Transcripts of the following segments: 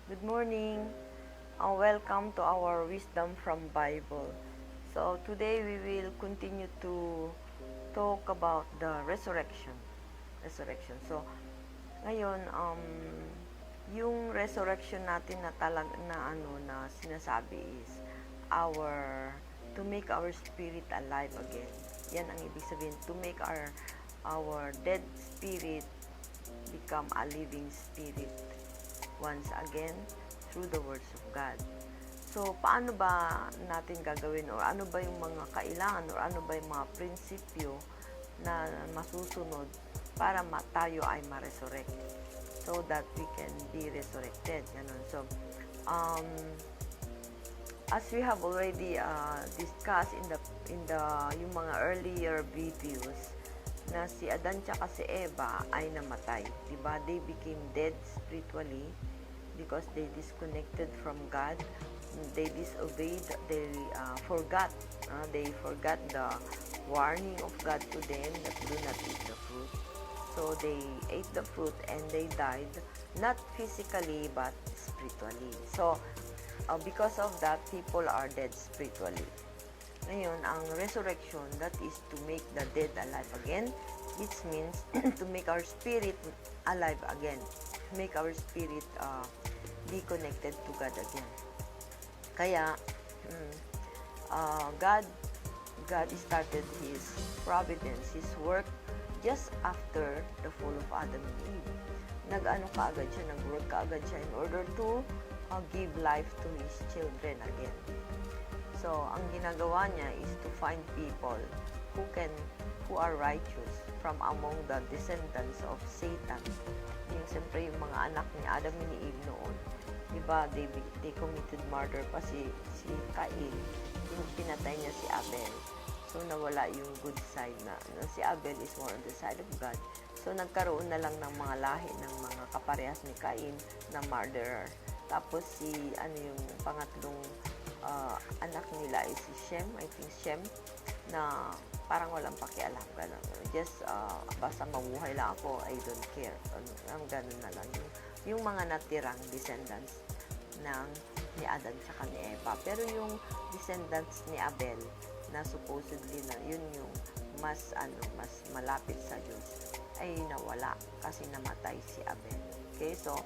Good morning. Welcome to our Wisdom from Bible. So today we will continue to talk about the resurrection. So ngayon yung resurrection natin na na sinasabi is our to make our spirit alive again. Yan ang ibig sabihin, to make our dead spirit become a living spirit once again through the words of God. So, paano ba natin gagawin or ano ba yung mga kailangan or ano ba yung mga prinsipyo na masusunod para tayo ay ma-resurrect so that we can be resurrected. Ganun. So, as we have already discussed in the yung mga earlier videos na si Adan tsaka si Eva ay namatay, 'di ba? They became dead spiritually because they disconnected from God. They disobeyed, they forgot the warning of God to them that do not eat the fruit. So they ate the fruit and they died, not physically but spiritually. So because of that, people are dead spiritually. Ngayon, ang resurrection, that is to make the dead alive again, which means to make our spirit alive again, make our spirit be connected to God again. Kaya, God started His providence, His work, just after the fall of Adam and Eve. Nag-work kaagad siya in order to give life to His children again. So, ang ginagawa niya is to find people who are righteous from among the descendants of Satan. Yung siyempre yung mga anak ni Adam and Eve noon. Diba, they committed murder pa si Cain. Yung pinatay niya si Abel. So, nawala yung good side na si Abel is more on the side of God. So, nagkaroon na lang ng mga lahi ng mga kaparehas ni Cain na murderer. Tapos yung pangatlong anak nila is si Shem, I think Shem, na parang walang pakialam, gano'n. Just, basta mabuhay lang ako, I don't care. Gano'n na lang. Yung mga natirang descendants ni Adan tsaka ni Eva. Pero yung descendants ni Abel, na supposedly na yun yung mas malapit sa Diyos, ay nawala kasi namatay si Abel. Okay, so,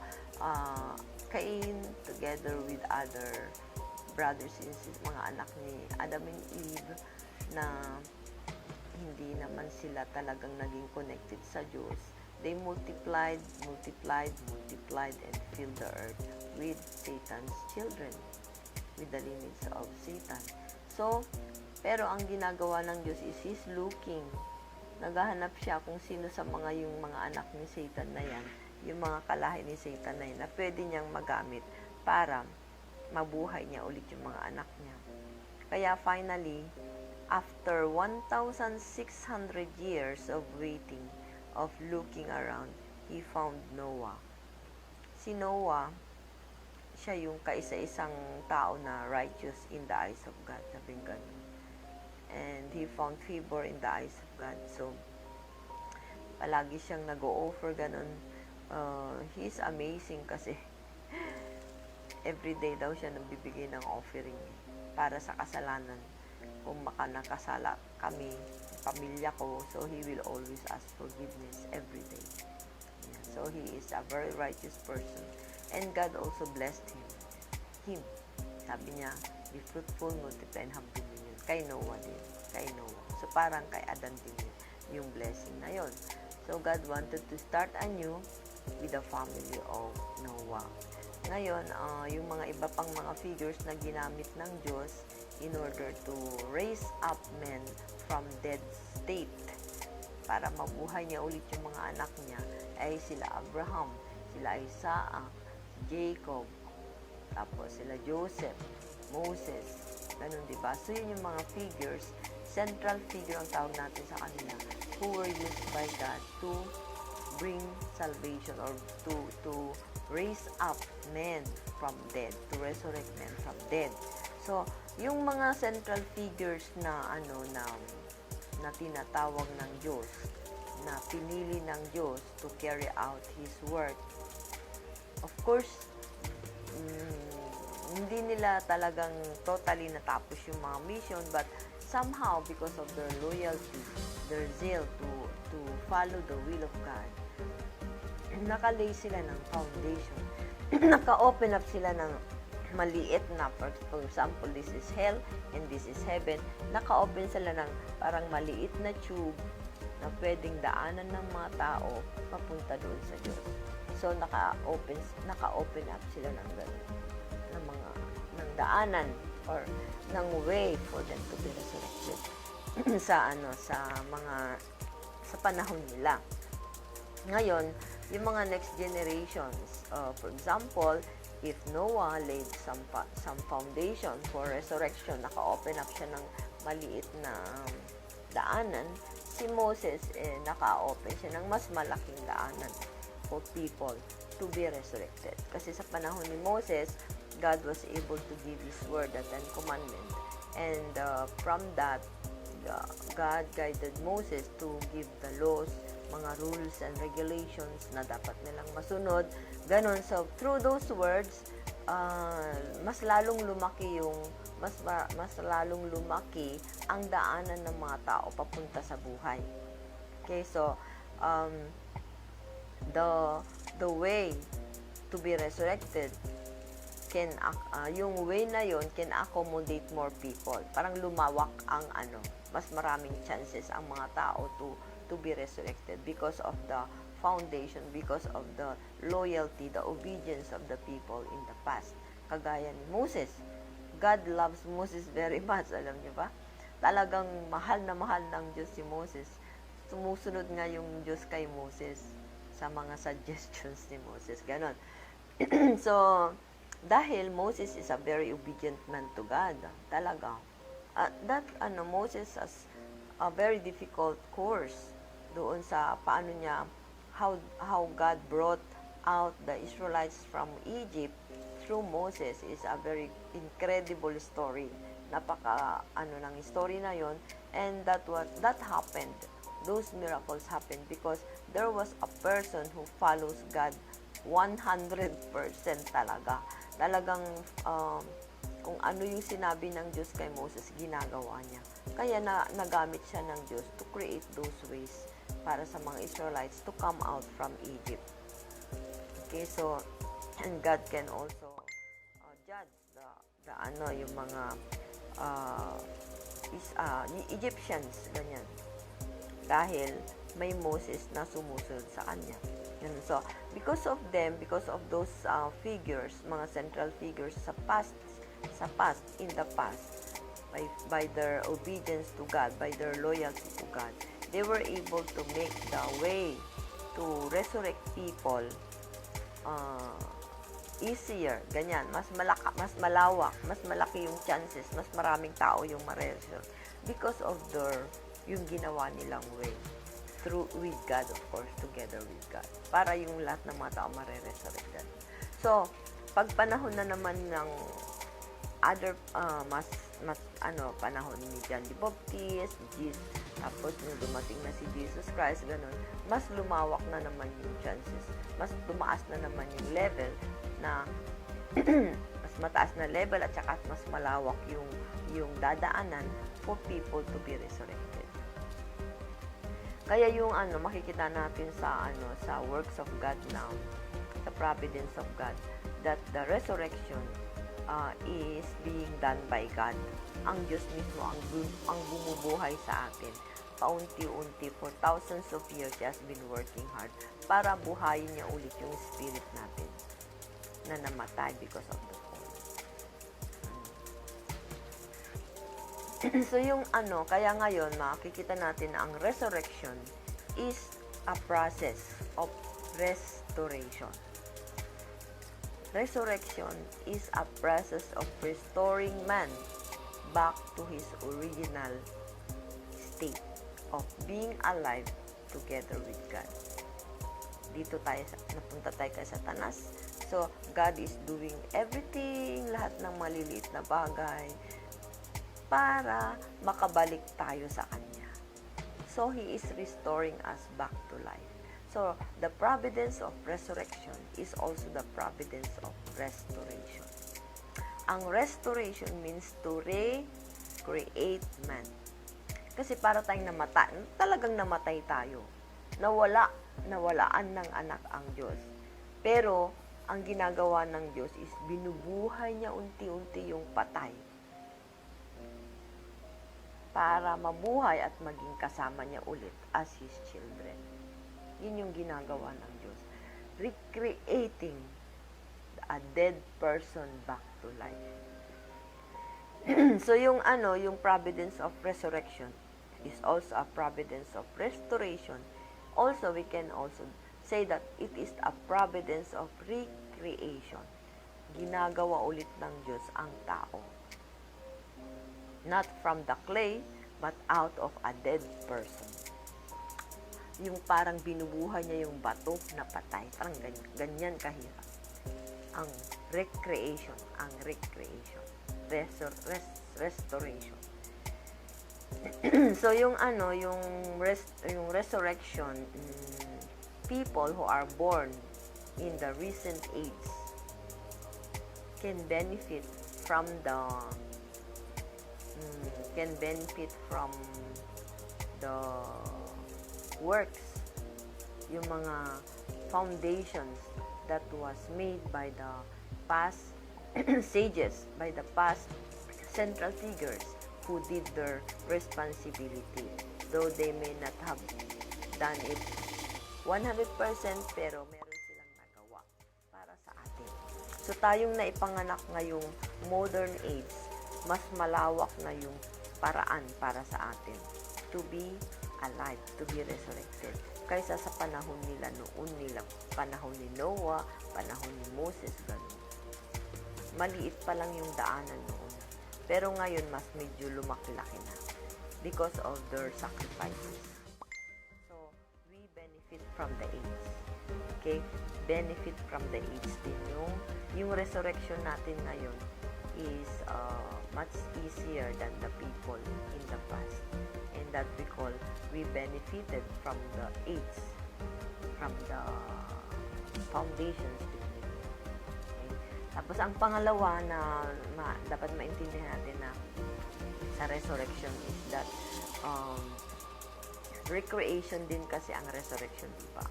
Cain together with other brothers and sisters, mga anak ni Adam and Eve, na hindi naman sila talagang naging connected sa Diyos. They multiplied, and filled the earth with Satan's children, with the lineage of Satan. So, pero ang ginagawa ng Diyos is He's looking. Naghahanap siya kung sino sa yung mga anak ni Satan na yan, yung mga kalahi ni Satan na yan, na pwede niyang magamit para mabuhay niya ulit yung mga anak niya. Kaya finally, after 1,600 years of waiting, of looking around, He found Noah. Si Noah, siya yung kaisa-isang tao na righteous in the eyes of God, sabing ganun. And he found favor in the eyes of God. So, palagi siyang nag-o-offer ganun. He's amazing kasi everyday daw siya nagbibigay ng offering para sa kasalanan. Kung nakasala kami, pamilya ko, so he will always ask forgiveness every day. Yeah. So he is a very righteous person. And God also blessed him. Sabi niya, be fruitful, multiply, and have dominion. Kay Noah din. So parang kay Adan din yung blessing na yon. So God wanted to start anew with the family of Noah. Ngayon, yung mga iba pang mga figures na ginamit ng Diyos in order to raise up men from dead state para mabuhay niya ulit yung mga anak niya ay sila Abraham, sila Isaac, Jacob, tapos sila Joseph, Moses, ganun, diba? So yun yung mga figures, central figure ang tawag natin sa kanila, who were used by God to bring salvation or to raise up men from dead, to resurrect men from dead. So, yung mga central figures na na tinatawag ng Diyos, na pinili ng Diyos to carry out His work. Of course, nila talagang totally natapos yung mga mission, but somehow, because of their loyalty, their zeal to follow the will of God, nakalay sila ng foundation. Naka-open up sila ng maliit na, for example, this is hell and this is heaven. Naka-open sila ng parang maliit na tube na pwedeng daanan ng mga tao papunta doon sa Diyos. So, naka-open up sila ng ganun, ng daanan or ng way for them to be resurrected sa panahon nila. Ngayon, yung mga next generations, for example, if Noah laid some foundation for resurrection, naka-open up siya ng maliit na daanan, si Moses, naka-open siya ng mas malaking daanan for people to be resurrected. Kasi sa panahon ni Moses, God was able to give His word, the Ten Commandments. And from that, God guided Moses to give the laws, mga rules and regulations na dapat nilang masunod. Ganon. So, through those words, mas lalong lumaki ang daanan ng mga tao papunta sa buhay. Okay, so, the way to be resurrected yung way na yon can accommodate more people. Parang lumawak ang mas maraming chances ang mga tao to be resurrected because of the foundation, because of the loyalty, the obedience of the people in the past. Kagaya ni Moses. God loves Moses very much, alam niyo ba? Talagang mahal ng Diyos si Moses. Sumusunod nga yung Diyos kay Moses sa mga suggestions ni Moses. Ganon. So, dahil Moses is a very obedient man to God, talaga. Moses has a very difficult course doon sa paano niya, how God brought out the Israelites from Egypt through Moses is a very incredible story. Napaka ng story na yon, and that happened. Those miracles happened because there was a person who follows God 100% talaga. Talagang kung ano yung sinabi ng Diyos kay Moses, ginagawa niya. Kaya nagamit siya ng Diyos to create those ways para sa mga Israelites to come out from Egypt. Okay, so, and God can also judge yung mga Egyptians, ganyan. Dahil may Moses na sumusunod sa kanya. So, because of them, because of those figures, mga central figures in the past, by their obedience to God, by their loyalty to God, they were able to make the way to resurrect people easier, ganyan, mas malawak, mas malaki yung chances, mas maraming tao yung ma-resurrect because of yung ginawa nilang way with God, of course, together with God, para yung lahat ng mga tao ma-resurrect. So, pag panahon na naman ng other panahon ni John the Baptist, tapos nung dumating na si Jesus Christ, ganun, mas lumawak na naman yung chances, mas tumaas na naman yung level na mas mataas na level at saka mas malawak yung dadaanan for people to be resurrected. Kaya yung makikita natin sa works of God now, sa providence of God, that the resurrection is being done by God. Ang Diyos mismo ang bumubuhay sa atin. Paunti-unti, for thousands of years, He has been working hard para buhayin niya ulit yung spirit natin na namatay because of the fall. So yung kaya ngayon makikita natin na ang resurrection is a process of restoration. Resurrection is a process of restoring man back to his original state of being alive together with God. Dito napunta tayo kay Satanas. So, God is doing everything, lahat ng maliliit na bagay, para makabalik tayo sa Kanya. So, He is restoring us back to life. So, the providence of resurrection is also the providence of restoration. Ang restoration means to recreate man. Kasi para tayong talagang namatay tayo. Nawalaan ng anak ang Diyos. Pero, ang ginagawa ng Diyos is binubuhay niya unti-unti yung patay para mabuhay at maging kasama niya ulit as His children. Yun yung ginagawa ng Diyos. Recreating a dead person back to life. So yung providence of resurrection is also a providence of restoration. Also, we can also say that it is a providence of recreation. Ginagawa ulit ng Diyos ang tao. Not from the clay, but out of a dead person. Yung parang binubuhay niya yung bato na patay. Parang ganyan kahirap. Ang recreation. Restoration. So yung resurrection, people who are born in the recent age can benefit from the works, yung mga foundations that was made by the past sages, by the past central figures who did their responsibility, though they may not have done it 100%, pero meron silang nagawa para sa atin. So tayong naipanganak ngayong modern age, mas malawak na yung paraan para sa atin to be alive, to be resurrected, kaysa sa panahon nila noon, panahon ni Noah, panahon ni Moses, ganun. Maliit pa lang yung daanan noon. Pero ngayon, mas medyo lumaki-laki na because of their sacrifices. So, we benefit from the age. Okay? Benefit from the age din. Yung resurrection natin ngayon is much easier than the people in the past. And that we benefited from the age, from the foundations. Okay? Tapos, ang pangalawa na dapat maintindihan natin na sa resurrection is that recreation din kasi ang resurrection, diba?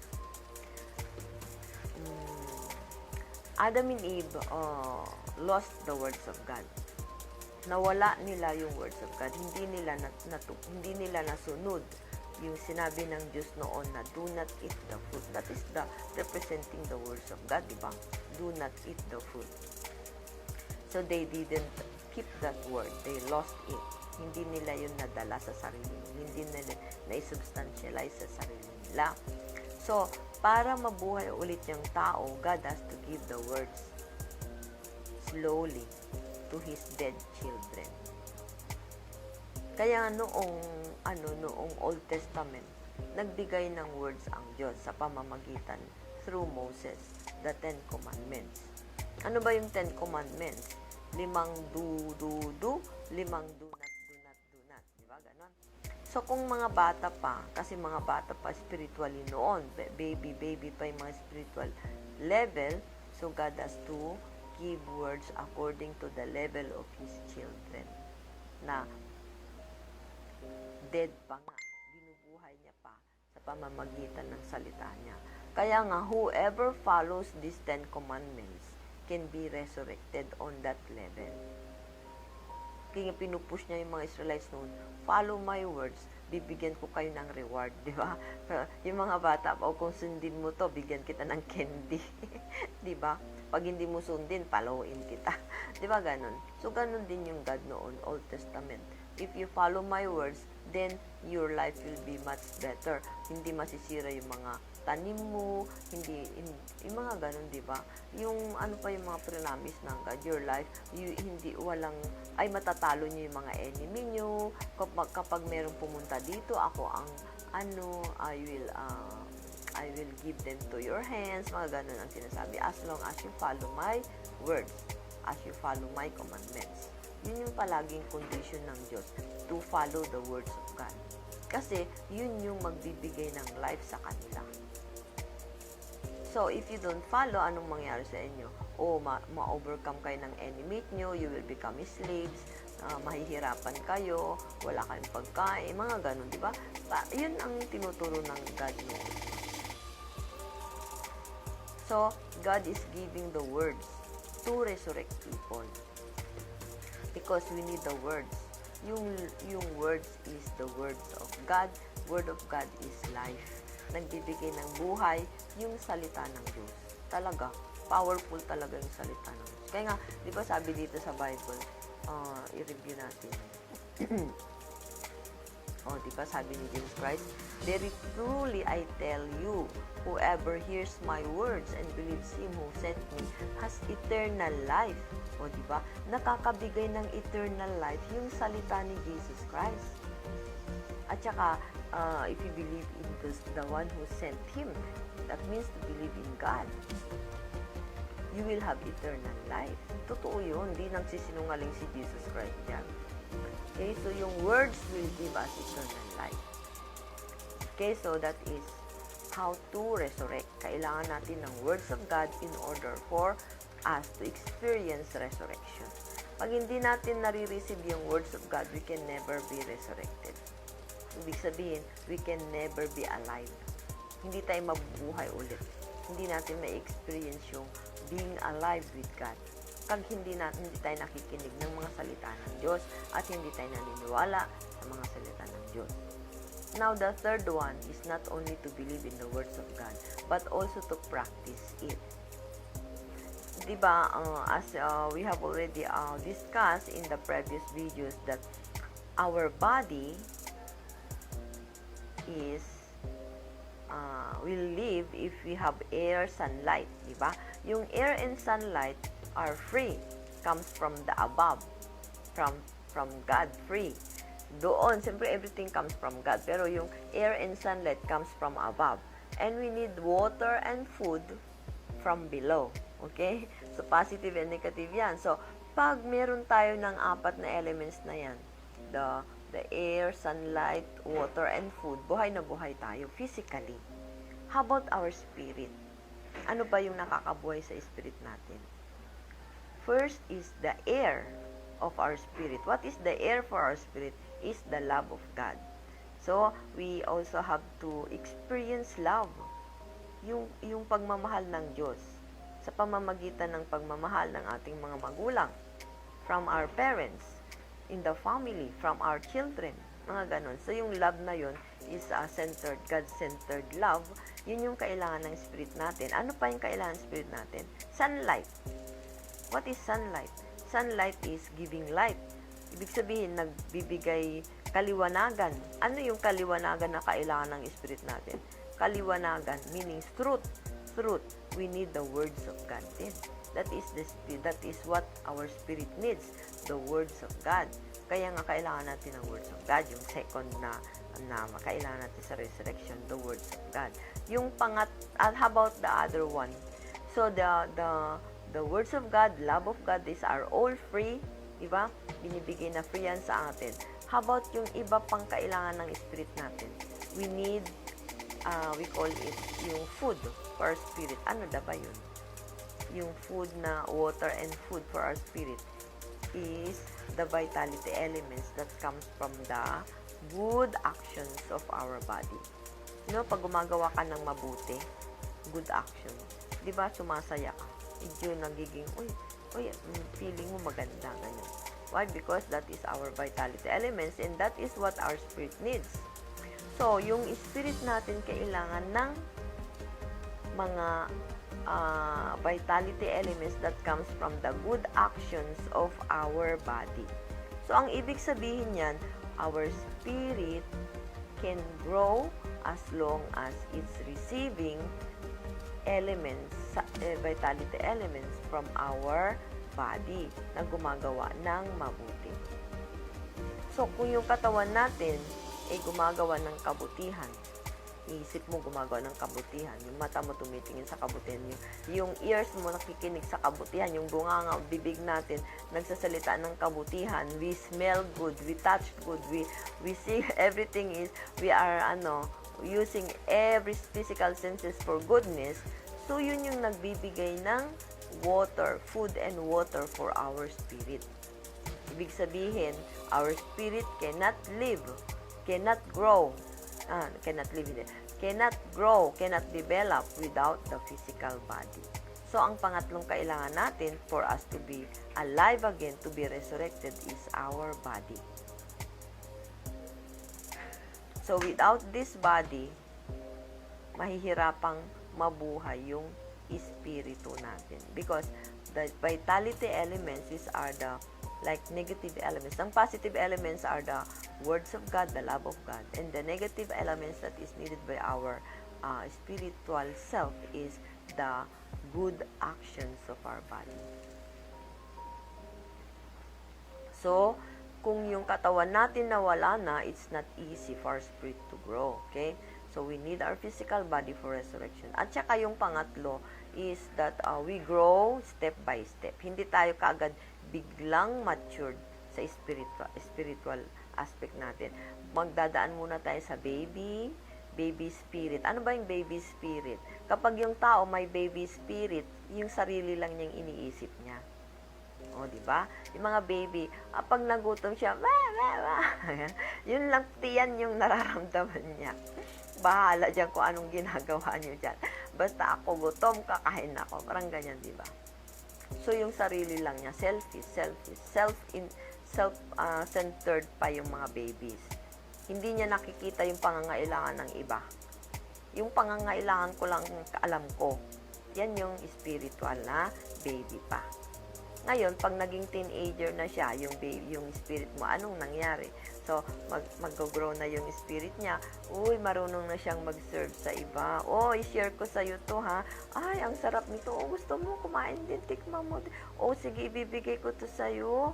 Adam and Eve lost the words of God. Nawala nila yung words of God. Hindi nila nasunod yung sinabi ng Diyos noon na do not eat the fruit. That is representing the words of God, di ba? Do not eat the fruit. So they didn't keep that word. They lost it. Hindi nila yun nadala sa sarili. Hindi nila na-substantialize sa sarili nila. So, para mabuhay ulit yung tao, God has to give the words slowly to His dead children. Kaya noong Old Testament, nagbigay ng words ang Diyos sa pamamagitan through Moses, the 10 Commandments. Ano ba yung 10 Commandments? 5 do, 5 do not. Diba? Ganon. So, kung mga bata pa, kasi mga bata pa spiritually noon, baby pa yung mga spiritual level, so God has to give words according to the level of His children. Na dead pa nga, binubuhay niya pa sa pamamagitan ng salita niya. Kaya nga, whoever follows these 10 commandments can be resurrected on that level. Kaya pinupush niya yung mga Israelites noon, follow my words, bibigyan ko kayo ng reward, di ba? Yung mga bata, o kung sundin mo to, bigyan kita ng candy. Di ba? Pag hindi mo sundin, followin kita. Di ba ganon? So, ganon din yung God noon, Old Testament. If you follow my words, then your life will be much better. Hindi masisira yung mga tanim mo, yung mga ganun, di ba? Yung ano pa yung mga promise ng God, your life, ay matatalo nyo yung mga enemy nyo. Kapag merong pumunta dito, ako ang I will give them to your hands, mga ganun ang sinasabi, as long as you follow my words, as you follow my commandments. Yun yung palaging condition ng Diyos, to follow the words of God. Kasi, yun yung magbibigay ng life sa kanila. So, if you don't follow, anong mangyari sa inyo? o ma-overcome kayo ng enemy nyo, you will become slaves, mahihirapan kayo, wala kayong pagkain, mga ganun, di ba? Yun ang tinuturo ng God noon. So, God is giving the words to resurrect people. Because we need the words. Yung words is the words of God. Word of God is life. Nagbibigay ng buhay yung salita ng Diyos. Talaga, powerful talaga yung salita ng Diyos. Kaya nga, di ba sabi dito sa Bible, i-review natin. Di ba sabi ni Jesus Christ, very truly I tell you, whoever hears my words and believes Him who sent me has eternal life. Di ba? Nakakabigay ng eternal life yung salita ni Jesus Christ. At saka, if you believe in the one who sent Him, that means to believe in God. You will have eternal life. Totoo yun. Hindi nagsisinungaling si Jesus Christ dyan. Okay, so yung words will give us eternal life. Okay, so that is how to resurrect. Kailangan natin ng words of God in order for us to experience resurrection. Pag hindi natin nare-receive yung words of God, we can never be resurrected. Ibig sabihin, we can never be alive. Hindi tayo mabubuhay ulit. Hindi natin ma-experience yung being alive with God. Pag hindi tayo nakikinig ng mga salita ng Diyos at hindi tayo naniniwala sa mga salita ng Diyos. Now, the third one is not only to believe in the words of God, but also to practice it. Diba, as we have already discussed in the previous videos that our body is will live if we have air, sunlight, diba? Yung air and sunlight are free, comes from the above, from God, free. Doon, siyempre everything comes from God, pero yung air and sunlight comes from above. And we need water and food from below. Okay? So, positive and negative yan. So, pag meron tayo ng apat na elements na yan, the air, sunlight, water, and food, buhay na buhay tayo physically. How about our spirit? Ano ba yung nakakabuhay sa spirit natin? First is the air of our spirit. What is the air for our spirit? Is the love of God. So, we also have to experience love. Yung pagmamahal ng Diyos sa pamamagitan ng pagmamahal ng ating mga magulang, from our parents, in the family, from our children, mga ganon. So, yung love na yun is centered, God-centered love. Yun yung kailangan ng spirit natin. Ano pa yung kailangan ng spirit natin? Sunlight. What is sunlight? Sunlight is giving light. Ibig sabihin, nagbibigay kaliwanagan. Ano yung kaliwanagan na kailangan ng spirit natin? Kaliwanagan, meaning truth. Truth. We need the words of God din. That is what our spirit needs, the words of God. Kaya nga kailangan natin ng words of God. Yung second na kailangan natin sa resurrection, the words of God. Yung how about the other one? So the words of God, love of God, these are all free, diba? Binibigay na free yan sa atin. How about yung iba pang kailangan ng spirit natin? We need, we call it yung food for our spirit. Ano da ba yun? Yung food na water and food for our spirit is the vitality elements that comes from the good actions of our body. You know, pag gumagawa ka ng mabuti, good action, di ba, sumasaya ka. Medyo nagiging, feeling mo maganda, ganyan. Why? Because that is our vitality elements and that is what our spirit needs. So, yung spirit natin kailangan ng mga vitality elements that comes from the good actions of our body. So, ang ibig sabihin yan, our spirit can grow as long as it's receiving elements, vitality elements from our body na gumagawa ng mabuti. So, kung yung katawan natin ay gumagawa ng kabutihan, isip mo gumagawa ng kabutihan, yung mata mo tumitingin sa kabutihan, yung ears mo nakikinig sa kabutihan, yung bunganga, bibig natin nagsasalita ng kabutihan, we smell good, we touch good, we see everything is, we are using every physical senses for goodness. So, yun yung nagbibigay ng water, food and water for our spirit. Ibig sabihin, our spirit cannot live, cannot grow, cannot grow, cannot develop without the physical body. So, ang pangatlong kailangan natin for us to be alive again, to be resurrected, is our body. So, without this body, mahihirapang mabuhay yung espiritu natin. Because the vitality elements are the like negative elements. Ang positive elements are the words of God, the love of God. And the negative elements that is needed by our spiritual self is the good actions of our body. So, kung yung katawan natin nawala na, it's not easy for our spirit to grow. Okay? So, we need our physical body for resurrection. At saka yung pangatlo is that we grow step by step. Hindi tayo kaagad biglang matured sa spiritual aspect natin. Magdadaan muna tayo sa baby spirit. Ano ba yung baby spirit? Kapag yung tao may baby spirit, yung sarili lang niyang iniisip niya. O, di ba? Yung mga baby, pag nagutom siya, yun lang, tiyan yung nararamdaman niya. Bahala dyan kung anong ginagawa niyo dyan. Basta ako gutom, kakain ako. Parang ganyan, di ba? So, yung sarili lang niya, self-centered pa yung mga babies. Hindi niya nakikita yung pangangailangan ng iba. Yung pangangailangan ko lang alam ko. Yan yung spiritual na baby pa. Ngayon, pag naging teenager na siya, yung spirit mo, anong nangyari? So, mag-grow na yung spirit niya. Uy, marunong na siyang mag-serve sa iba. Oh, i-share ko sa'yo to, ha? Ay, ang sarap nito. Oh, gusto mo kumain din, tikman mo. Oh, sige, ibibigay ko to sa'yo.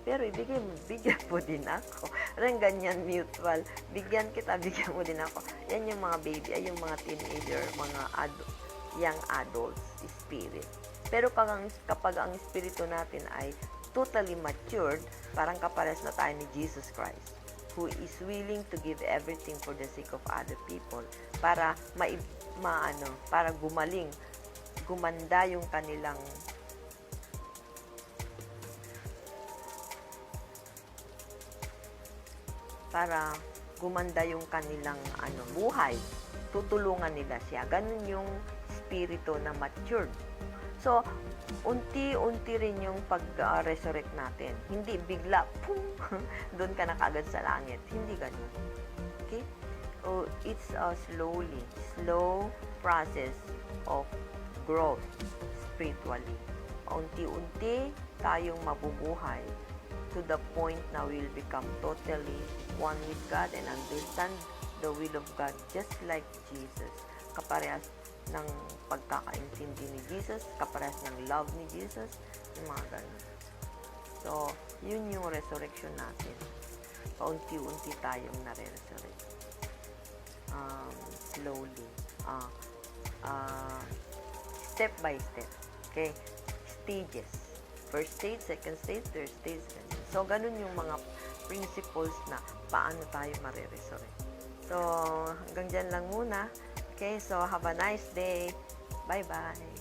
Pero bigyan mo din ako. Parang ganyan, mutual. Bigyan kita, bigyan mo din ako. Yan yung mga baby, ay yung mga teenager, mga young adults spirit. Pero kapag ang espiritu natin ay totally matured, parang kapares na tayo ni Jesus Christ, who is willing to give everything for the sake of other people, para para gumanda yung kanilang buhay. Tutulungan nila siya. Ganun yung espiritu na matured. So, unti-unti rin yung pag-resurrect natin. Hindi bigla, pum, doon ka na kaagad sa langit. Hindi ganun. Okay? Oh, it's a slow process of growth spiritually. Unti-unti tayong mabubuhay to the point na we'll become totally one with God and understand the will of God just like Jesus. Kaparehas ng pagkakaintindi ni Jesus, kaparehas ng love ni Jesus, yung mga ganun. So, yun yung resurrection natin. Paunti-unti tayong nare-resurrect. Slowly. Step by step. Okay? Stages. First stage, second stage, third stage. So, ganun yung mga principles na paano tayo mare-resurrect. So, hanggang dyan lang muna. Okay, so have a nice day. Bye-bye.